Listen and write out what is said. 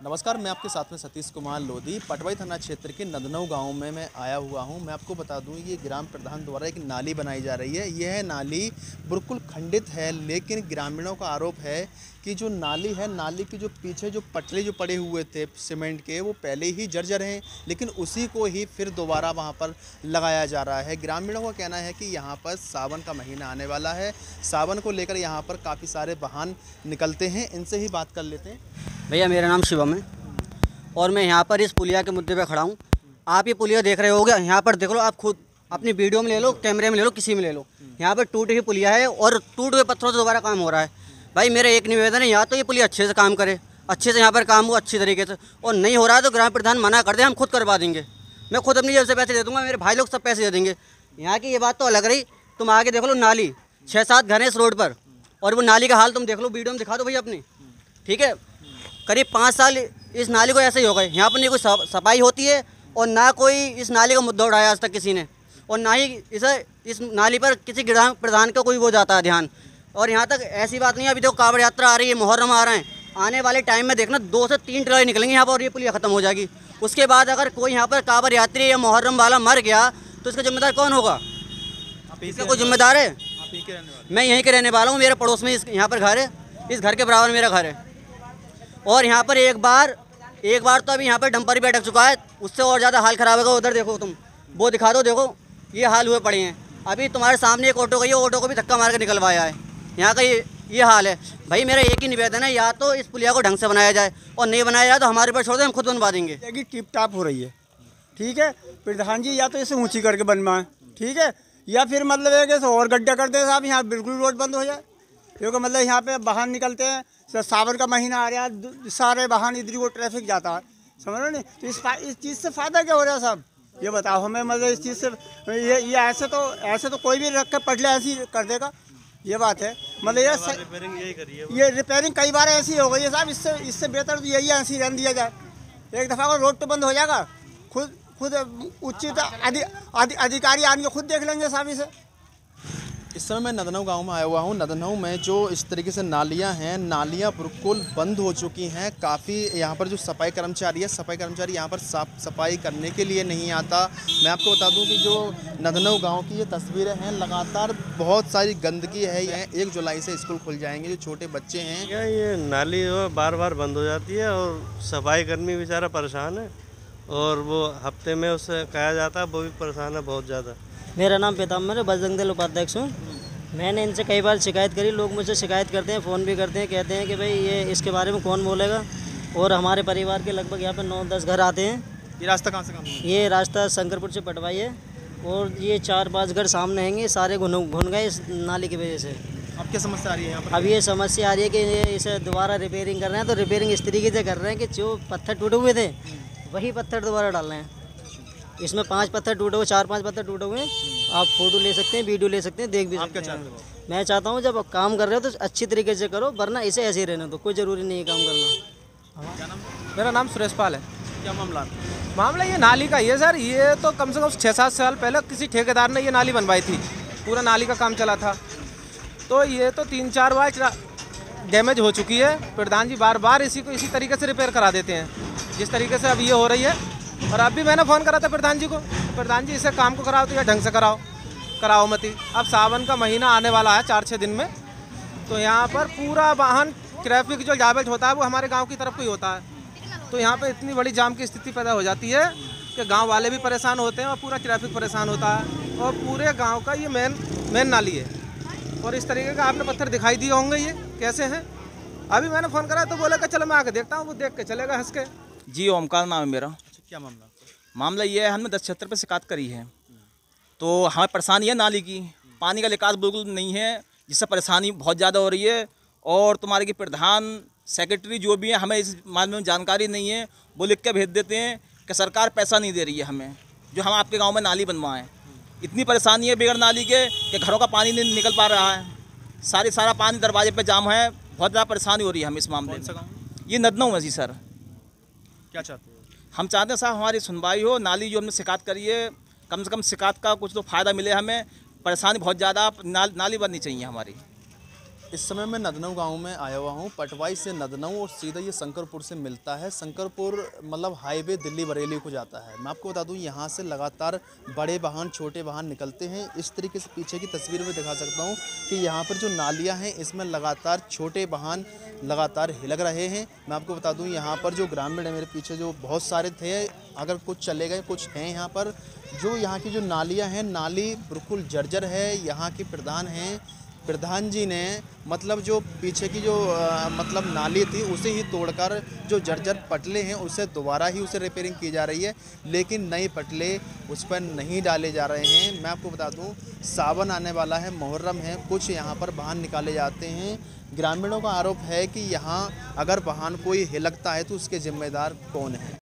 नमस्कार, मैं आपके साथ में सतीश कुमार लोधी। पटवाई थाना क्षेत्र के नदनऊ गांव में मैं आया हुआ हूं। मैं आपको बता दूं, ये ग्राम प्रधान द्वारा एक नाली बनाई जा रही है। यह नाली बिल्कुल खंडित है, लेकिन ग्रामीणों का आरोप है कि जो नाली है, नाली के जो पीछे जो पटरे जो पड़े हुए थे सीमेंट के, वो पहले ही जर्जर हैं, लेकिन उसी को ही फिर दोबारा वहाँ पर लगाया जा रहा है। ग्रामीणों का कहना है कि यहाँ पर सावन का महीना आने वाला है। सावन को लेकर यहाँ पर काफ़ी सारे वाहन निकलते हैं। इनसे ही बात कर लेते हैं। भैया, मेरा नाम शिवम है और मैं यहाँ पर इस पुलिया के मुद्दे पे खड़ा हूँ। आप ये पुलिया देख रहे होगे, यहाँ पर देख लो, आप खुद अपनी वीडियो में ले लो, कैमरे में ले लो, किसी में ले लो। यहाँ पर टूटी हुई पुलिया है और टूटे हुए पत्थरों से दोबारा काम हो रहा है। भाई, मेरा एक निवेदन है, या तो ये पुलिया अच्छे से काम करे, अच्छे से यहाँ पर काम हो अच्छी तरीके से, और नहीं हो रहा है तो ग्राम प्रधान मना कर दे, हम खुद करवा देंगे। मैं खुद अपनी जेब से पैसे दे दूँगा, मेरे भाई लोग सब पैसे दे देंगे। यहाँ की ये बात तो अलग रही। तुम आगे देख लो, नाली 6-7 घर हैं इस रोड पर, और वो नाली का हाल तुम देख लो, वीडियो में दिखा दो भैया अपनी। ठीक है, करीब 5 साल इस नाली को ऐसे ही हो गए। यहाँ पर नहीं कोई सफाई होती है और ना कोई इस नाली का मुद्दा उठाया आज तक किसी ने, और ना ही इस नाली पर किसी ग्राम प्रधान का कोई वो जाता है ध्यान। और यहाँ तक ऐसी बात नहीं है, अभी देखो कांवड़ यात्रा आ रही है, मुहर्रम आ रहे हैं, आने वाले टाइम में देखना 2 से 3 ट्रॉली निकलेंगे यहाँ पर और ये पुलिया ख़त्म हो जाएगी। उसके बाद अगर कोई यहाँ पर कांवड़ यात्री या मुहर्रम वाला मर गया तो इसका जिम्मेदार कौन होगा? इसका कोई जिम्मेदार है? मैं यहीं के रहने वाला हूँ, मेरे पड़ोस में यहाँ पर घर है, इस घर के बराबर मेरा घर है। और यहाँ पर एक बार तो अभी यहाँ पर डंपर ही बैठ चुका है, उससे और ज़्यादा हाल ख़राब होगा। उधर देखो, तुम वो दिखा दो, देखो ये हाल हुए पड़े हैं। अभी तुम्हारे सामने एक ऑटो गई है, ऑटो को भी धक्का मार के निकलवाया है। यहाँ का ये हाल है। भाई, मेरा एक ही निवेदन है, या तो इस पुलिया को ढंग से बनाया जाए, और नहीं बनाया जाए तो हमारे ऊपर छोड़ दें, हम खुद बनवा देंगे। टिप टाप हो रही है, ठीक है। प्रधान जी या तो इसे ऊँची करके बनवाएं, ठीक है, या फिर मतलब है कि और गड्ढा कर दें साहब, यहाँ बिल्कुल रोड बंद हो जाए। क्योंकि मतलब यहाँ पे वाहन निकलते हैं, सावन का महीना आ रहा है, सारे वाहन इधर को ट्रैफिक जाता है, समझ रहे नहीं? तो इस चीज़ से फ़ायदा क्या हो रहा है साहब, ये बताओ हमें। मतलब इस चीज़ से ये ऐसे तो कोई भी रख कर पटले ऐसी कर देगा, ये बात है। मतलब ये रिपेयरिंग कई बार ऐसी हो गई है साहब, इससे बेहतर तो यही ऐसी रहने दिया जाए। एक दफ़ा को रोड तो बंद हो जाएगा, खुद उचित अधिकारी आने खुद देख लेंगे साहब इसे। इस समय मैं नदनऊ गांव में आया हुआ हूं। नदनऊ में जो इस तरीके से नालियां हैं, नालियां बिल्कुल बंद हो चुकी हैं। काफ़ी यहाँ पर जो सफाई कर्मचारी है, सफाई कर्मचारी यहाँ पर साफ सफाई करने के लिए नहीं आता। मैं आपको बता दूं कि जो नदनऊ गांव की ये तस्वीरें हैं, लगातार बहुत सारी गंदगी है। यहाँ 1 जुलाई से स्कूल खुल जाएंगे, जो छोटे बच्चे हैं। ये नाली बार बार बंद हो जाती है और सफाई कर्मी बेचारा परेशान है, और वो हफ्ते में उससे कहा जाता है, वो भी परेशान है बहुत ज़्यादा। मेरा नाम पीताम्बर है, बजरंग दल उपाध्यक्ष हूँ। मैंने इनसे कई बार शिकायत करी, लोग मुझसे शिकायत करते हैं, फ़ोन भी करते हैं, कहते हैं कि भाई ये इसके बारे में कौन बोलेगा। और हमारे परिवार के लगभग यहाँ पर 9-10 घर आते हैं। ये रास्ता कहाँ से ये रास्ता शंकरपुर से पटवाई है, और ये 4-5 घर सामने हैंगे, सारे घुन गए इस नाली की वजह से। अब क्या समस्या आ रही है यहाँ पर? अब ये समस्या आ रही है कि ये इसे दोबारा रिपेयरिंग कर रहे हैं, तो रिपेयरिंग इस तरीके से कर रहे हैं कि जो पत्थर टूटे हुए थे वही पत्थर दोबारा डाल रहे हैं। इसमें 5 पत्थर टूटे हुए, 4-5 पत्थर टूटे हुए हैं। आप फोटो ले सकते हैं, वीडियो ले सकते हैं, देख भी सकते हैं। मैं चाहता हूँ जब काम कर रहे हो तो अच्छी तरीके से करो, वरना इसे ऐसे ही रहने दो, कोई ज़रूरी नहीं है काम करना। क्या नाम? मेरा नाम सुरेश पाल है। क्या मामला? मामला ये नाली का ही है सर। ये तो कम से कम 6-7 साल पहले किसी ठेकेदार ने ये नाली बनवाई थी, पूरा नाली का काम चला था। तो ये तो 3-4 बार डैमेज हो चुकी है। प्रधान जी बार बार इसी तरीके से रिपेयर करा देते हैं, जिस तरीके से अब ये हो रही है। और अब भी मैंने फ़ोन करा था प्रधान जी को, प्रधान जी इसे काम को कराओ तो या ढंग से कराओ मत ही। अब सावन का महीना आने वाला है 4-6 दिन में, तो यहाँ पर पूरा वाहन ट्रैफिक जो जाम होता है वो हमारे गांव की तरफ को ही होता है। तो यहाँ पे इतनी बड़ी जाम की स्थिति पैदा हो जाती है कि गांव वाले भी परेशान होते हैं और पूरा ट्रैफिक परेशान होता है। और पूरे गांव का ये मेन नाली है, और इस तरीके का आपने पत्थर दिखाई दिए होंगे, ये कैसे हैं। अभी मैंने फ़ोन करा तो बोला कि चलो मैं आके देखता हूँ, वो देख के चलेगा हंस के। जी, ओमकार नाम है मेरा। क्या मामला? मामला ये है, हमने 10 क्षेत्र पर शिकायत करी है, तो हमें परेशानी है नाली की। पानी का निकास बिल्कुल नहीं है, जिससे परेशानी बहुत ज़्यादा हो रही है। और तुम्हारे की प्रधान सेक्रेटरी जो भी है, हमें इस मामले में जानकारी नहीं है। वो लिख के भेज देते हैं कि सरकार पैसा नहीं दे रही है हमें, जो हम आपके गांव में नाली बनवाएं। इतनी परेशानी है बगैर नाली के कि घरों का पानी नहीं निकल पा रहा है, सारा पानी दरवाजे पे जाम है। बहुत ज़्यादा परेशानी हो रही है हमें इस मामले में। ये नदनऊ है जी सर। क्या चाहते हो? हम चाहते हैं साहब हमारी सुनवाई हो। नाली जो हमने शिकायत करी है, कम से कम शिकायत का कुछ तो फ़ायदा मिले हमें। परेशानी बहुत ज़्यादा, नाली बननी चाहिए हमारी। इस समय मैं नदनऊ गांव में आया हुआ हूं। पटवाई से नदनऊ और सीधा ये शंकरपुर से मिलता है। शंकरपुर मतलब हाईवे दिल्ली बरेली को जाता है। मैं आपको बता दूं यहाँ से लगातार बड़े वाहन छोटे वाहन निकलते हैं। इस तरीके से पीछे की तस्वीर में दिखा सकता हूँ कि यहाँ पर जो नालियाँ हैं इसमें लगातार छोटे वाहन लगातार हिलक रहे हैं। मैं आपको बता दूँ यहाँ पर जो ग्रामीण है मेरे पीछे जो बहुत सारे थे, अगर कुछ चले गए कुछ हैं यहाँ पर। जो यहाँ की जो नालियाँ हैं, नाली बिल्कुल जर्जर है। यहाँ के प्रधान हैं, प्रधान जी ने मतलब जो पीछे की जो मतलब नाली थी उसे ही तोड़कर जो जर्जर पटले हैं उसे दोबारा ही उसे रिपेयरिंग की जा रही है, लेकिन नए पटले उस पर नहीं डाले जा रहे हैं। मैं आपको बता दूं सावन आने वाला है, मुहर्रम है, कुछ यहाँ पर वाहन निकाले जाते हैं। ग्रामीणों का आरोप है कि यहाँ अगर वाहन कोई हिलकता है तो उसके जिम्मेदार कौन है।